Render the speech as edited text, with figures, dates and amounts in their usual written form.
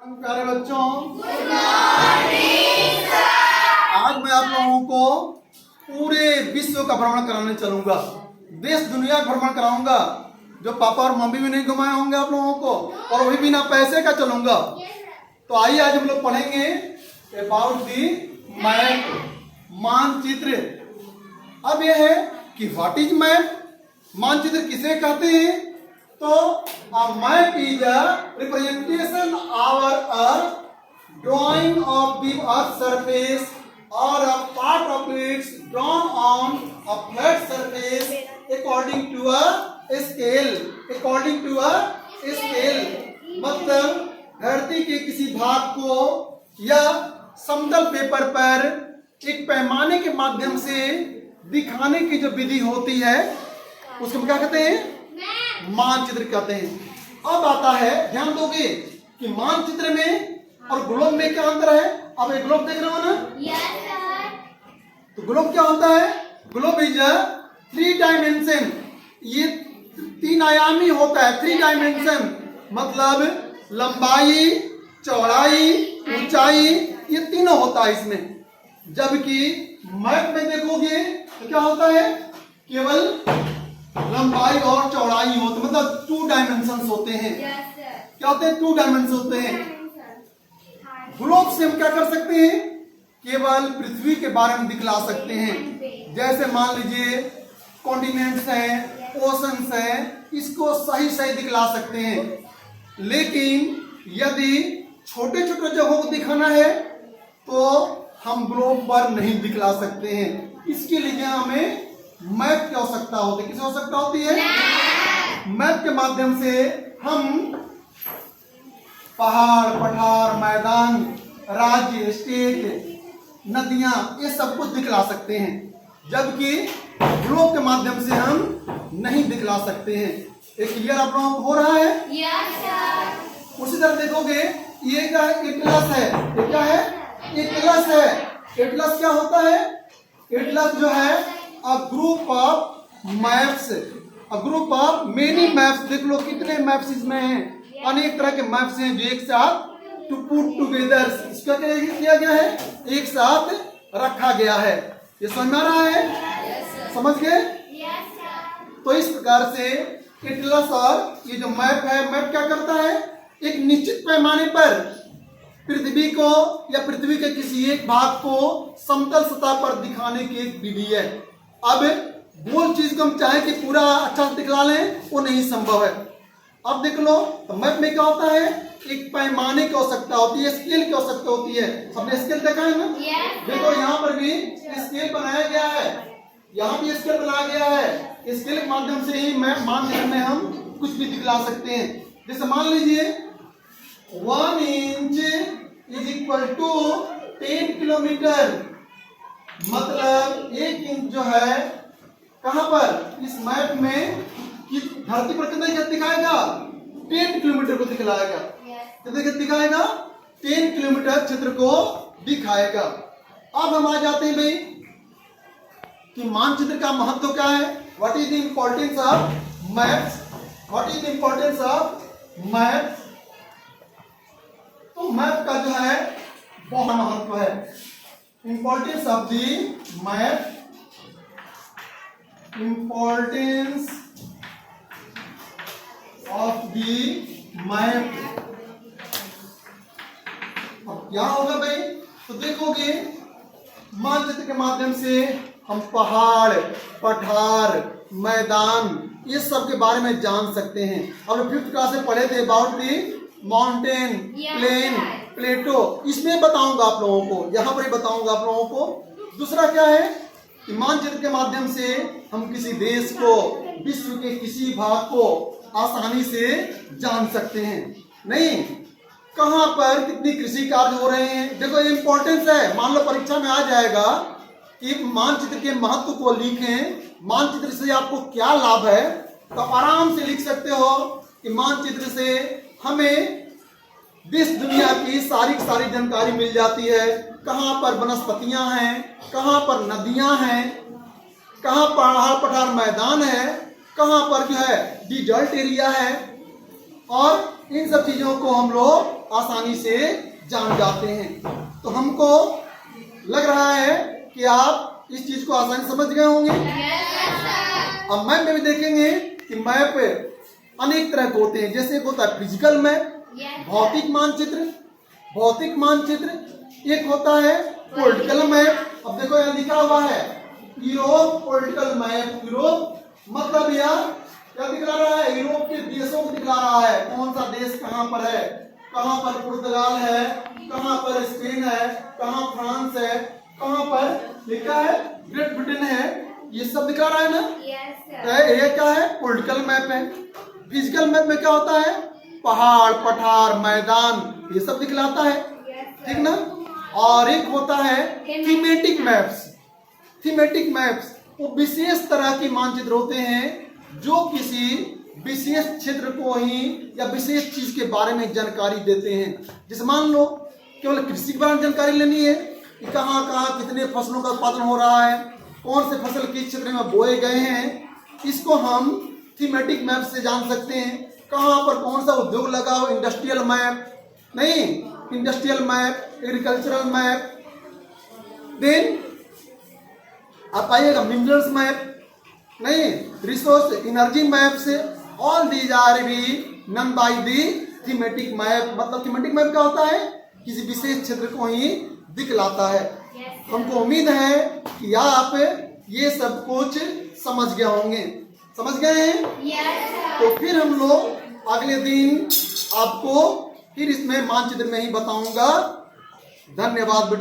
प्यारे बच्चों, आज मैं आप लोगों को पूरे विश्व का भ्रमण कराने चलूंगा। देश दुनिया का भ्रमण कराऊंगा, जो पापा और मम्मी भी नहीं घुमाए होंगे आप लोगों को, और वही बिना पैसे का चलूंगा। तो आइए आज हम लोग पढ़ेंगे अबाउट दी मैप, मानचित्र। अब यह है कि व्हाट इज मैप, मानचित्र किसे कहते हैं। तो a map is a representation of Earth, drawing of the Earth surface or a part of it drawn on a flat surface according to a scale. According to a scale मतलब धरती के किसी भाग को या समतल पेपर पर एक पैमाने के माध्यम से दिखाने की जो विधि होती है उसको क्या कहते हैं, मानचित्र कहते हैं। अब आता है, ध्यान दोगे कि मानचित्र में और ग्लोब में क्या अंतर है। अब एक ग्लोब देख रहे हो ना, तो ग्लोब क्या होता है, ग्लोब इज अ 3 डायमेंशन, ये 3 आयामी होता है। 3 डायमेंशन मतलब लंबाई, चौड़ाई, ऊंचाई, ये तीनों होता है इसमें। जबकि मैप में देखोगे तो क्या होता है, केवल लंबाई और चौड़ाई होती, मतलब 2 डायमेंशंस होते हैं। क्या होते हैं, 2 डायमेंशन होते हैं। ग्लोब से हम क्या कर सकते हैं, केवल पृथ्वी के बारे में दिखला सकते हैं। जैसे मान लीजिए कॉन्टिनेंट्स हैं, ओशंस हैं, इसको सही सही दिखला सकते हैं। लेकिन यदि छोटे छोटे जगहों को दिखाना है तो हम ग्लोब पर नहीं दिखला सकते हैं। इसके लिए हमें मैप की आवश्यकता होती है। किसकी आवश्यकता होती है, मैप के माध्यम से हम पहाड़, पठार, मैदान, राज्य, स्टेट, नदियां, ये सब कुछ दिखला सकते हैं। जबकि ग्लोब के माध्यम से हम नहीं दिखला सकते हैं। एक क्लियर आप लोगों को हो रहा है? उसी तरह देखोगे ये क्या है, एटलस है। ये क्या है, एटलस है। एटलस क्या होता है, एटलस जो है a group of maps, a group of many maps। देख लो कितने मैप्स इसमें हैं, अनेक तरह के मैप्स हैं जो एक साथ to put together, इसका क्या किया गया है, एक साथ रखा गया है। ये समझ में आ रहा है, समझ गए? तो इस प्रकार से एटलस और ये जो मैप है, मैप क्या करता है, एक निश्चित पैमाने पर पृथ्वी को या पृथ्वी के किसी एक भाग को समतल सतह पर दिखाने की एक विधि है। अब गोल चीज को हम चाहे कि पूरा अच्छा से दिखला लें, वो नहीं संभव है। अब देख लो तो मैप में क्या होता है, एक पैमाने की आवश्यकता होती है, स्केल की आवश्यकता होती है। हमने स्केल देखा है ना, देखो यहाँ पर भी स्केल बनाया गया है, यहाँ भी स्केल बनाया गया है। स्केल के माध्यम से ही मैप मानचित्र में हम कुछ भी दिखला सकते हैं। जैसे मान लीजिए 1 inch is equal to 10 kilometre, मतलब 1 इंच जो है कहां पर, इस मैप में कि धरती पर कितना दिखाएगा, 10 किलोमीटर को दिखलाएगा। कितना दिखाएगा, 10 किलोमीटर क्षेत्र को दिखाएगा। अब हम आ जाते हैं भाई कि मानचित्र का महत्व क्या है, what is the importance of maps, what is the importance of maps. तो मैप का जो है बहुत महत्व है। Importance of the map, importance of the map। अब क्या होगा भाई, तो देखोगे मानचित्र के माध्यम से हम पहाड़, पठार, मैदान, ये सब के बारे में जान सकते हैं। अब 5th क्लास में पढ़े थे अबाउट दी माउंटेन, प्लेन, प्लेटो, इसमें बताऊंगा आप लोगों को, यहाँ पर ही बताऊंगा आप लोगों को। दूसरा क्या है कि मानचित्र के माध्यम से हम किसी देश को, विश्व के किसी भाग को आसानी से जान सकते हैं। नहीं, कहाँ पर कितनी कृषि कार्य हो रहे हैं, देखो ये इंपॉर्टेंस है। मान लो परीक्षा में आ जाएगा कि मानचित्र के महत्व को लिखें, मानचित्र से आपको क्या लाभ है, तो आराम से लिख सकते हो कि मानचित्र से हमें देश दुनिया की सारी जानकारी मिल जाती है। कहाँ पर वनस्पतियां हैं, कहाँ पर नदियां हैं, कहाँ पहाड़, पठार, मैदान है, कहाँ पर जो है डिजर्ट एरिया है, और इन सब चीजों को हम लोग आसानी से जान जाते हैं। तो हमको लग रहा है कि आप इस चीज को आसानी समझ गए होंगे। अब मैप में भी देखेंगे कि मैप अनेक तरह के होते हैं। जैसे एक होता है फिजिकल मैप, भौतिक मानचित्र, भौतिक मानचित्र। एक होता है पॉलिटिकल मैप। अब देखो यहाँ लिखा हुआ है यूरोप पॉलिटिकल मैप। यूरोप मतलब यह क्या दिखला रहा है? यूरोप के देशों को दिखला रहा है, कौन सा देश कहाँ पर है, कहाँ पर पुर्तगाल है, कहाँ पर स्पेन है, कहाँ फ्रांस है, कहाँ पर लिखा है ग्रेट ब्रिटेन है, ये सब दिखला रहा है ना। ये क्या है? पॉलिटिकल मैप है। फिजिकल मैप में क्या होता है? पहाड़, पठार, मैदान, ये सब दिखलाता है, ठीक ना। और एक होता है थीमेटिक मैप्स। थीमेटिक मैप्स वो विशेष तरह के मानचित्र होते हैं जो किसी विशेष क्षेत्र को ही या विशेष चीज के बारे में जानकारी देते हैं। जैसे मान लो केवल कृषि के बारे में जानकारी लेनी है कि कहाँ कहाँ कितने फसलों का उत्पादन हो रहा है, कौन से फसल किस क्षेत्र में बोए गए हैं, इसको हम थीमेटिक मैप से जान सकते हैं। कहाँ पर कौन सा उद्योग लगा हो, इंडस्ट्रियल मैप नहीं, industrial map, agricultural map. Then आप आइएगा मिनरल्स मैप नहीं, रिसोर्स एनर्जी मैप से। All these are be known by the thematic map. मतलब थीमेटिक मैप क्या होता है? किसी विशेष क्षेत्र को ही दिखलाता है। हमको उम्मीद है कि आप ये सब कुछ समझ गए होंगे। समझ गए हैं? तो फिर हम लोग अगले दिन आपको फिर इसमें मानचित्र में ही बताऊंगा। धन्यवाद बेटा।